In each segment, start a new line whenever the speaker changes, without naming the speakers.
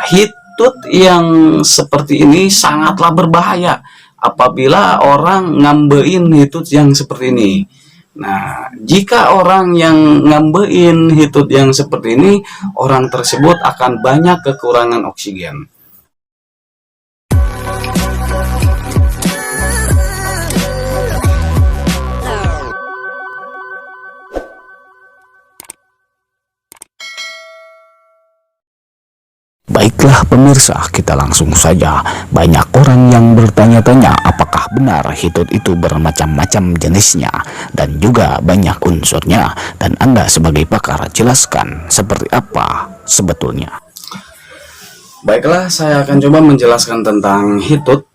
hitut yang seperti ini sangatlah berbahaya apabila orang ngambein hitut yang seperti ini. Nah, jika orang yang ngambein hitut yang seperti ini, orang tersebut akan banyak kekurangan oksigen.
Baiklah pemirsa, kita langsung saja. Banyak orang yang bertanya-tanya apakah benar hitut itu bermacam-macam jenisnya dan juga banyak unsurnya. Dan Anda sebagai pakar jelaskan seperti apa sebetulnya.
Baiklah, saya akan coba menjelaskan tentang hitut.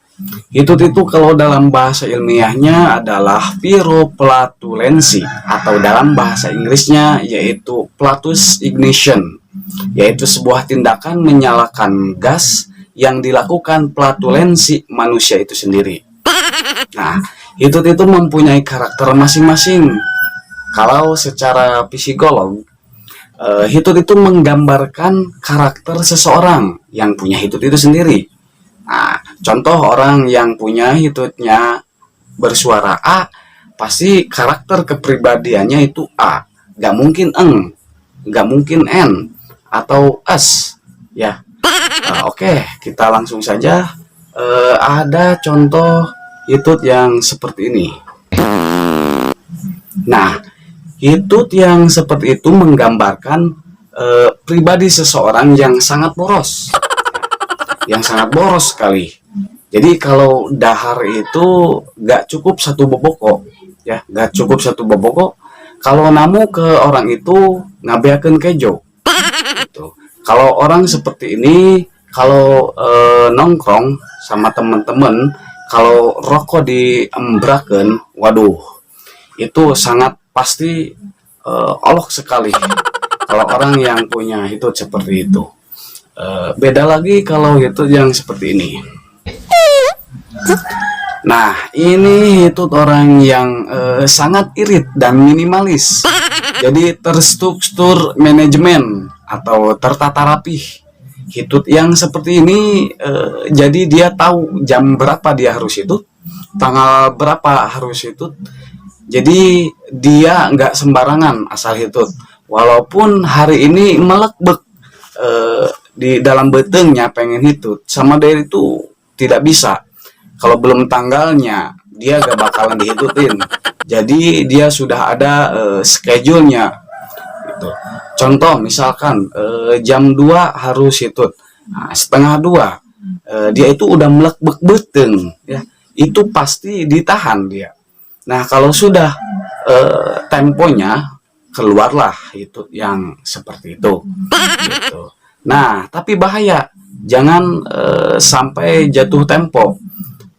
Hitut itu kalau dalam bahasa ilmiahnya adalah pyroplatulensi atau dalam bahasa Inggrisnya yaitu Platus ignition, yaitu sebuah tindakan menyalakan gas yang dilakukan platulensi manusia itu sendiri. Nah, hitut itu mempunyai karakter masing-masing. Kalau secara psikolog, hitut itu menggambarkan karakter seseorang yang punya hitut itu sendiri. Nah, contoh orang yang punya hitutnya bersuara A, pasti karakter kepribadiannya itu A. Gak mungkin eng, gak mungkin N, atau S. Ya. Oke, kita langsung saja. Ada contoh hitut yang seperti ini. Nah, hitut yang seperti itu menggambarkan pribadi seseorang yang sangat boros. Yang sangat boros sekali. Jadi kalau dahar itu gak cukup satu boboko, ya, gak cukup satu boboko. Kalau namu ke orang itu ngabeakeun kejo. Gitu. Kalau orang seperti ini, kalau nongkrong sama teman-teman, kalau rokok diembraken, waduh, itu sangat pasti olok sekali. Kalau orang yang punya hitut seperti itu. Beda lagi kalau hitut yang seperti ini. Nah, ini hitut orang yang sangat irit dan minimalis. Jadi terstruktur manajemen atau tertata rapih. Hitut yang seperti ini, jadi dia tahu jam berapa dia harus hitut, tanggal berapa harus hitut. Jadi dia nggak sembarangan asal hitut. Walaupun hari ini melekbek di dalam betengnya pengen hitut, sama dari itu tidak bisa. Kalau belum tanggalnya, dia gak bakalan dihitutin. Jadi dia sudah ada schedule-nya. Gitu. Contoh misalkan jam 2 harus hitut. Nah, setengah 2 dia itu udah melekbek beteng, ya. Itu pasti ditahan dia. Nah, kalau sudah temponya, keluarlah hitut yang seperti itu. Gitu. Nah, tapi bahaya, jangan sampai jatuh tempo.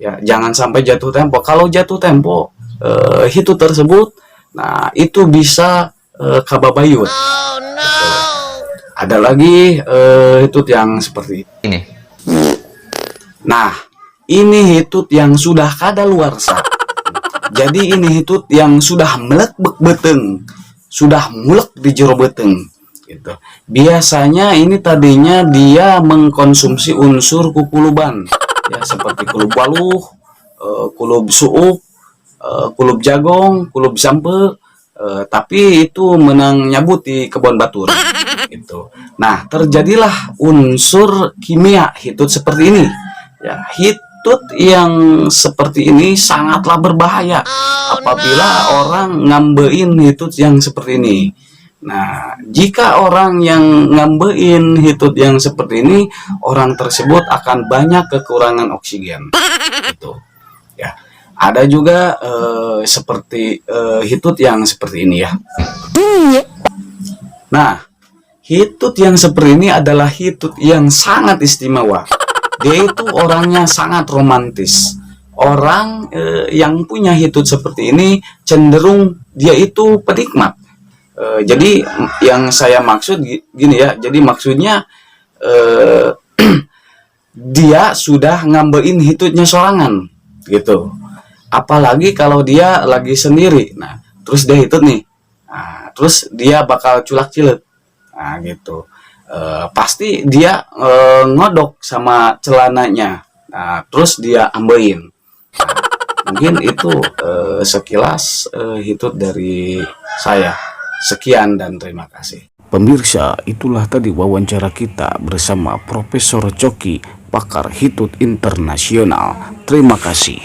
Ya, jangan sampai jatuh tempo. Kalau jatuh tempo, hitut tersebut, nah itu bisa kababayut. Oh, no. Ada lagi hitut yang seperti ini. Nah, ini hitut yang sudah kadaluarsa. Jadi ini hitut yang sudah melekbek beteng, sudah mulek di jero beteng. Gitu. Biasanya ini tadinya dia mengkonsumsi unsur kukuluban, ya, seperti kulub waluh, kulub suuk, kulub jagong, kulub sampe, tapi itu menang nyabut di kebun batur. Gitu. Nah, terjadilah unsur kimia hitut seperti ini. Ya, hitut yang seperti ini sangatlah berbahaya apabila orang ngambein hitut yang seperti ini. Nah, jika orang yang ngambein hitut yang seperti ini, orang tersebut akan banyak kekurangan oksigen. Gitu. Ya. Ada juga seperti hitut yang seperti ini, ya. Nah, hitut yang seperti ini adalah hitut yang sangat istimewa. Dia itu orangnya sangat romantis. Orang yang punya hitut seperti ini cenderung dia itu penikmat. Jadi yang saya maksud gini ya, jadi maksudnya dia sudah ngambein hitutnya sorangan gitu. Apalagi kalau dia lagi sendiri, nah terus dia hitut nih, nah, terus dia bakal culak cilet, nah gitu. pasti dia ngodok sama celananya. Nah, terus dia ambein. Nah, mungkin itu sekilas hitut dari saya. Sekian dan terima kasih.
Pemirsa, itulah tadi wawancara kita bersama Profesor Coki, pakar hitut internasional. Terima kasih.